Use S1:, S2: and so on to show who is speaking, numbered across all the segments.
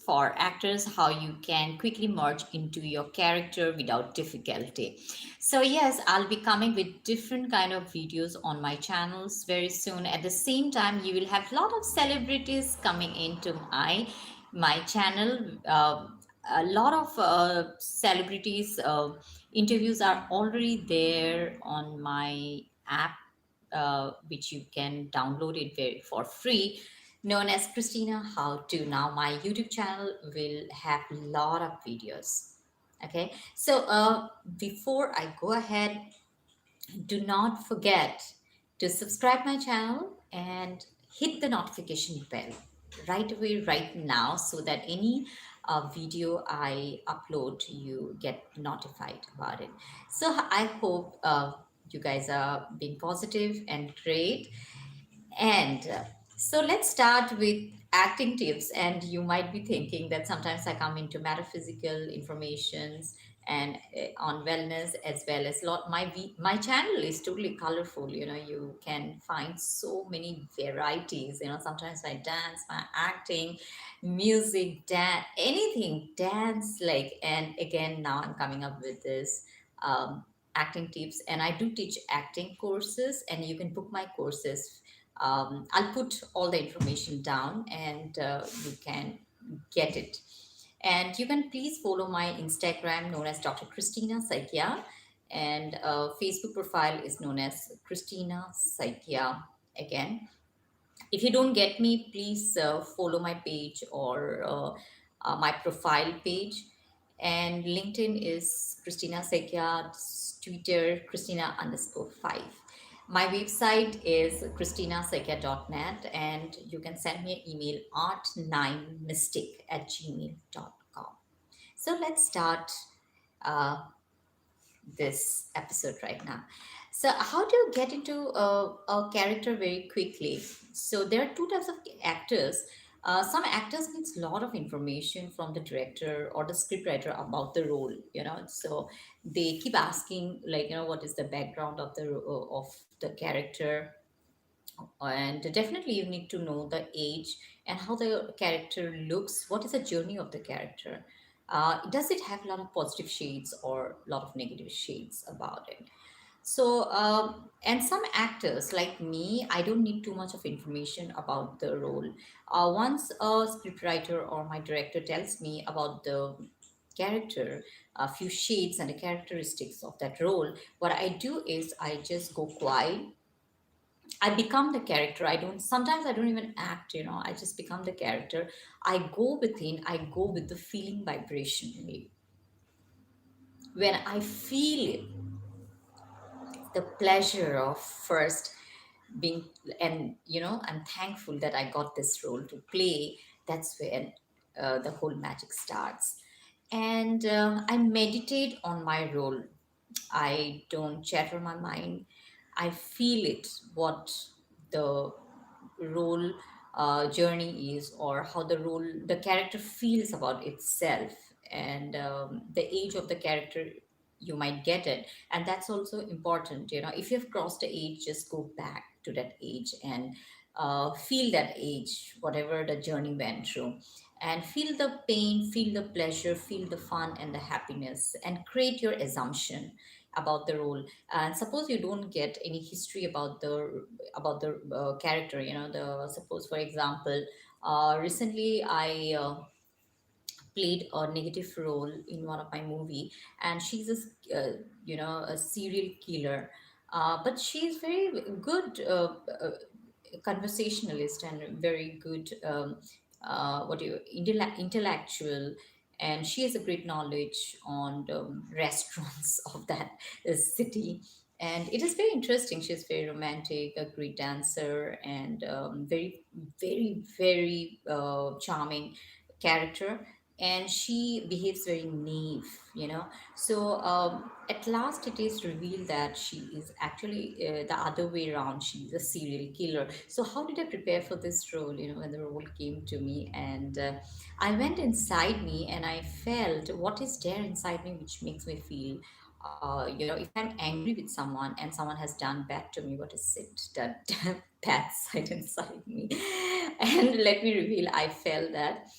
S1: for actors, how you can quickly merge into your character without difficulty. So yes, I'll be coming with different kind of videos on my channels very soon. At the same time, you will have a lot of celebrities coming into my channel. A lot of celebrities interviews are already there on my app, which you can download it for free, known as Christina How To. Now my YouTube channel will have a lot of videos. Okay, so before I go ahead, do not forget to subscribe my channel and hit the notification bell right away right now, so that any video I upload, you get notified about it. So I hope you guys are being positive and great. And so let's start with acting tips. And you might be thinking that sometimes I come into metaphysical informations and on wellness as well as lot. My channel is totally colorful. You can find so many varieties. Sometimes my dance, my acting, music, dance, anything dance like. And again, now I'm coming up with this. Acting tips, and I do teach acting courses, and you can book my courses. I'll put all the information down, and you can get it. And you can please follow my Instagram, known as Dr. Kristna Saikia, and Facebook profile is known as Kristna Saikia again. If you don't get me, please follow my page or my profile page. And LinkedIn is Christina Saikia, Twitter Christina_5. My website is christinasaikia.net, and you can send me an email art9mystic@gmail.com. So let's start uh, this episode right now. So, how do you get into a character very quickly? So, there are two types of actors. Some actors needs a lot of information from the director or the scriptwriter about the role. So they keep asking, like, what is the background of the character, and definitely you need to know the age and how the character looks. What is the journey of the character? Does it have a lot of positive shades or a lot of negative shades about it? So, and some actors like me, I don't need too much of information about the role. Once a scriptwriter or my director tells me about the character, a few shades and the characteristics of that role, what I do is I just go quiet. I become the character. Sometimes I don't even act, I just become the character. I go within, I go with the feeling vibration. When I feel it, the pleasure of first being, and I'm thankful that I got this role to play. That's when the whole magic starts. And I meditate on my role. I don't chatter my mind. I feel it, what the role journey is, or how the character feels about itself, and the age of the character, you might get it. And that's also important. If you've crossed the age, just go back to that age and feel that age, whatever the journey went through, and feel the pain, feel the pleasure, feel the fun and the happiness, and create your assumption about the role. And suppose you don't get any history about the character. The suppose, for example, recently I played a negative role in one of my movie, and she's a serial killer, but she's very good conversationalist and very good intellectual, and she has a great knowledge on the restaurants of that city. And it is very interesting. She's very romantic, a great dancer, and very, very, very charming character. And she behaves very naive. So at last it is revealed that she is actually the other way around. She's a serial killer. So how did I prepare for this role? When the role came to me, and I went inside me and I felt what is there inside me, which makes me feel, if I'm angry with someone and someone has done bad to me, what is it that bad side inside me? And let me reveal, I felt that.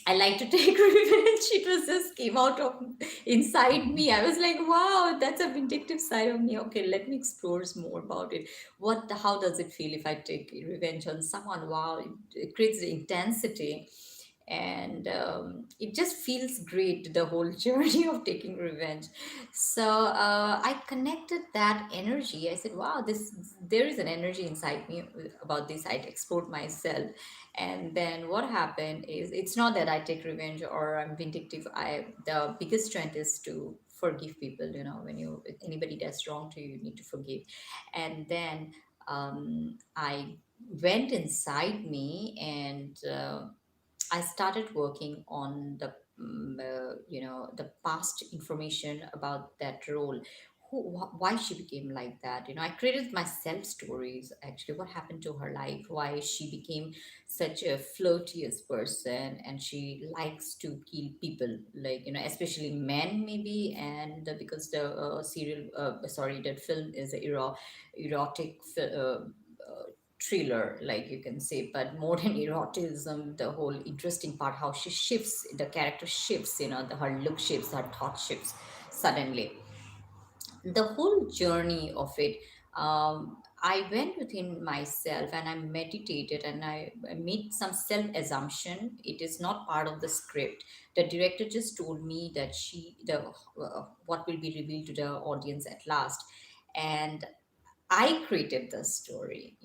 S1: I like to take revenge. It was just came out of inside me. I was like, wow, that's a vindictive side of me. Okay, let me explore more about it. How does it feel if I take revenge on someone? Wow, it creates the intensity, and it just feels great, the whole journey of taking revenge. So I connected that energy. I said, wow, this there is an energy inside me about this. I explored myself, and then what happened is, it's not that I take revenge or I'm vindictive. I The biggest strength is to forgive people. When anybody does wrong to you, you need to forgive. And then I went inside me, and I started working on the past information about that role. Why she became like that. I created myself stories. Actually, what happened to her life? Why she became such a flirtious person, and she likes to kill people, like especially men, maybe. And because the sorry, that film is a erotic thriller, like you can say, but more than eroticism, the whole interesting part, how she shifts, the character shifts, her look shifts, her thought shifts suddenly, the whole journey of it. I went within myself and I meditated, and I made some self assumption. It is not part of the script. The director just told me that what will be revealed to the audience at last. And I created the story.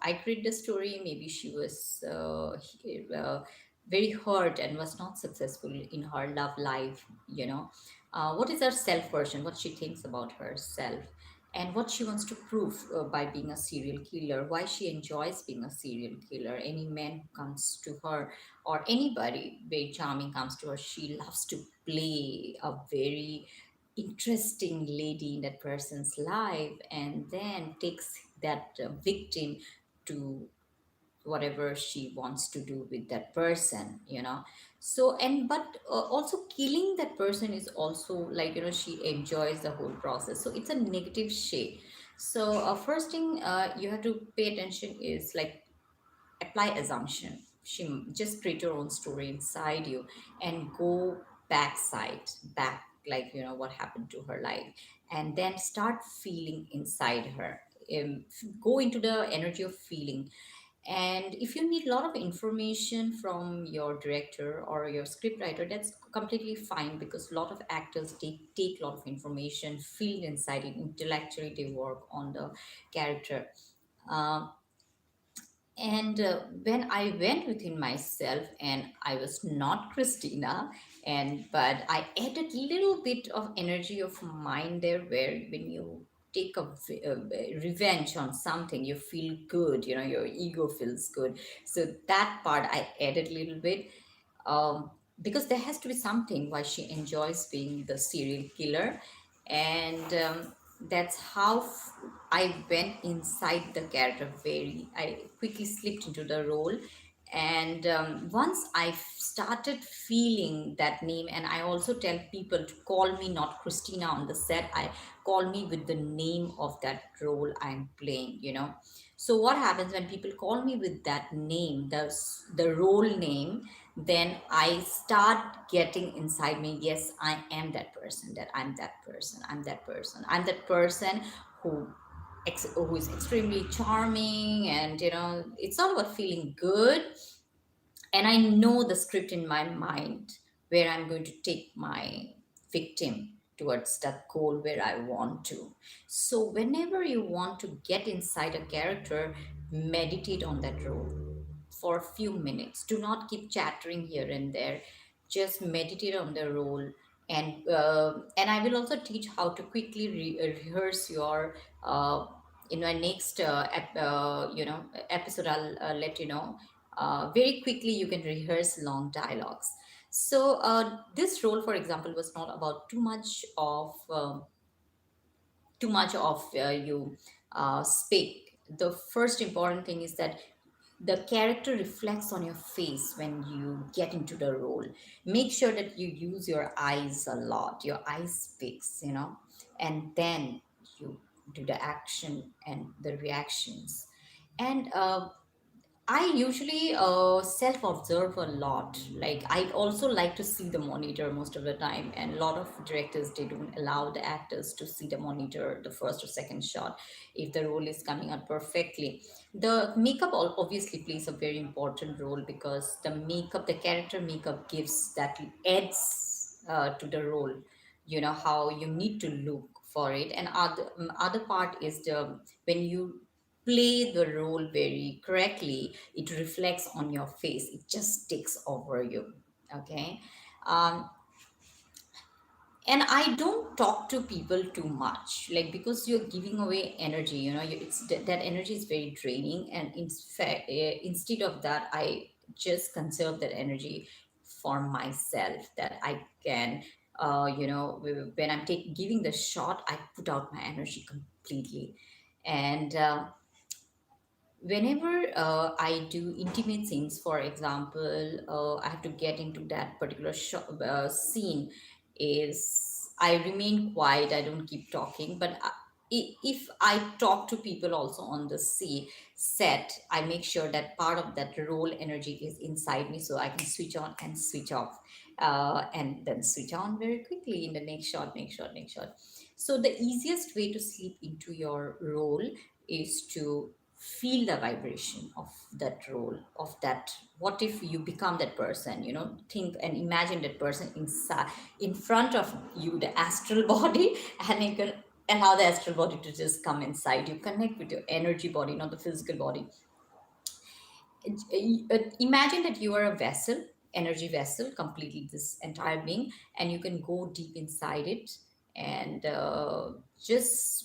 S1: I created the story. Maybe she was very hurt and was not successful in her love life. What is her self version? What she thinks about herself, and what she wants to prove by being a serial killer. Why she enjoys being a serial killer. Any man who comes to her, or anybody very charming comes to her, she loves to play a very interesting lady in that person's life, and then takes that victim to whatever she wants to do with that person. So, and but also killing that person is also, like, she enjoys the whole process, so it's a negative shade. So first thing you have to pay attention is, like, apply assumption. She just create your own story inside you, and go back, like, what happened to her life, and then start feeling inside her. Go into the energy of feeling. And if you need a lot of information from your director or your scriptwriter, that's completely fine, because a lot of actors take a lot of information, feel inside it, intellectually they work on the character. Um, and when I went within myself, and I was not Christina, and but I added little bit of energy of mine there, where when you take a revenge on something, you feel good, your ego feels good. So that part I added a little bit, because there has to be something why she enjoys being the serial killer. And that's how I went inside the character. I quickly slipped into the role. And once I started feeling that name, and I also tell people to call me not Christina on the set, I call me with the name of that role I'm playing. So what happens when people call me with that name, the role name, then I start getting inside me, yes, I am that person, that I'm that person, I'm that person who who is extremely charming. And it's all about feeling good. And I know the script in my mind, where I'm going to take my victim towards that goal where I want to. So whenever you want to get inside a character, meditate on that role for a few minutes. Do not keep chattering here and there. Just meditate on the role. And I will also teach how to quickly rehearse your in my next episode. I'll let you know. Very quickly you can rehearse long dialogues. So this role, for example, was not about too much of you speak. The first important thing is that the character reflects on your face when you get into the role. Make sure that you use your eyes a lot. Your eyes speaks, and then you do the action and the reactions. And I usually self observe a lot. Like, I also like to see the monitor most of the time, and a lot of directors, they don't allow the actors to see the monitor, the first or second shot, if the role is coming out perfectly. The makeup obviously plays a very important role, because the makeup, the character makeup, gives that adds to the role. You know how you need to look for it, and other part is the when you play the role very correctly, it reflects on your face, it just takes over you. Okay. um, and I don't talk to people too much, like, because you're giving away energy, it's that energy is very draining, and in fact, instead of that, I just conserve that energy for myself, that I can, when I'm giving the shot, I put out my energy completely. And whenever I do intimate scenes, for example, I have to get into that particular scene, is I remain quiet, I don't keep talking, but if I talk to people also on the set, I make sure that part of that role energy is inside me, so I can switch on and switch off, and then switch on very quickly in the next shot, next shot. So the easiest way to sleep into your role is to feel the vibration of that role, of that, what if you become that person, think and imagine that person inside, in front of you, the astral body, and you can allow the astral body to just come inside you, connect with your energy body, not the physical body. Imagine that you are a vessel, energy vessel, completely this entire being, and you can go deep inside it, and just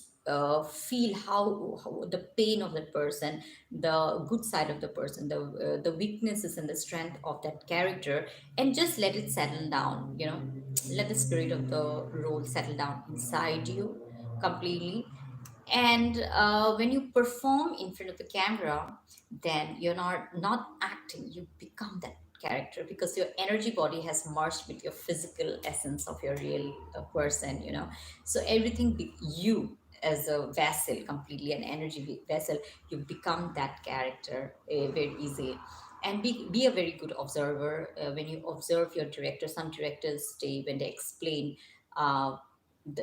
S1: feel how the pain of that person, the good side of the person, the weaknesses and the strength of that character, and just let it settle down. Let the spirit of the role settle down inside you completely. And when you perform in front of the camera, then you're not acting, you become that character, because your energy body has merged with your physical essence of your real person. So everything you, as a vessel, completely an energy vessel, you become that character very easily. And be a very good observer. When you observe your director, some directors, they, when they explain uh,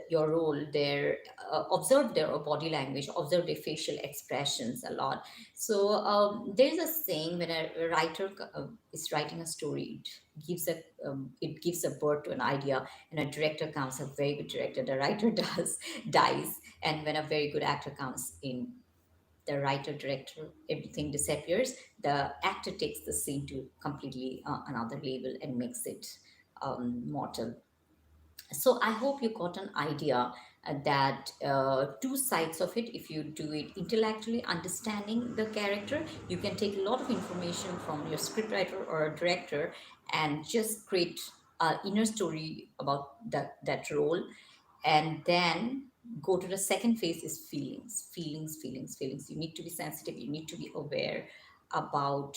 S1: your role there, observe their body language, observe their facial expressions a lot. So there's a saying, when a writer is writing a story, it gives a birth to an idea, and a director comes, a very good director, the writer does dies, and when a very good actor comes in, the writer, director, everything disappears, the actor takes the scene to completely another level and makes it mortal. So I hope you got an idea that two sides of it. If you do it intellectually, understanding the character, you can take a lot of information from your scriptwriter or a director, and just create an inner story about that role. And then go to the second phase, is feelings. You need to be sensitive, you need to be aware about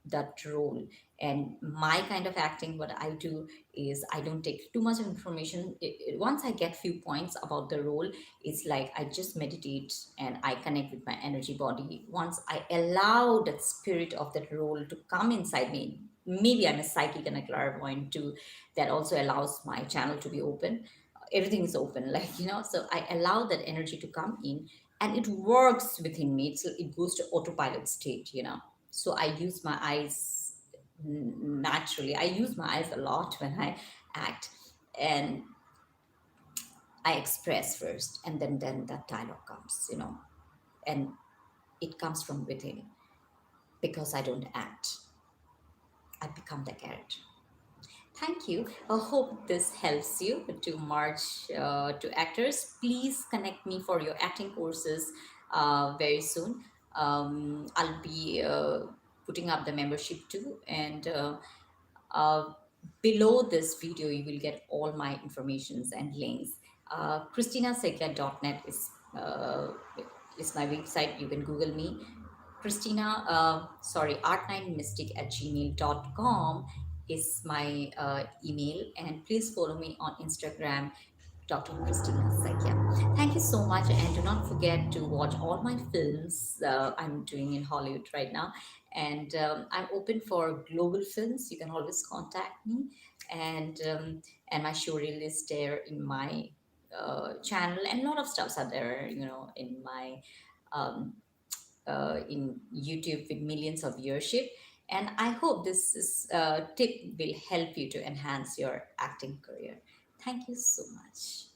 S1: that role. And my kind of acting, what I do is, I don't take too much information. Once I get few points about the role, it's like I just meditate and I connect with my energy body. Once I allow that spirit of that role to come inside me, maybe I'm a psychic and a clairvoyant too, that also allows my channel to be open. Everything is open, like, so I allow that energy to come in, and it works within me. It goes to autopilot state. So I use my eyes. Naturally, I use my eyes a lot when I act, and I express first, and then that dialogue comes, and it comes from within, because I don't act, I become the character. Thank you. I hope this helps you to march to actors. Please connect me for your acting courses very soon. I'll be putting up the membership too. And uh, below this video, you will get all my informations and links. KristinaSaikia.net is my website. You can Google me. Art9mystic at gmail.com is my email. And please follow me on Instagram, Dr. Christina Saikia. Thank you so much, and do not forget to watch all my films I'm doing in Hollywood right now. And I'm open for global films. You can always contact me, and my show reel is there in my channel, and a lot of stuffs are there, in my um, in YouTube with millions of viewership. And I hope this tip will help you to enhance your acting career. Thank you so much.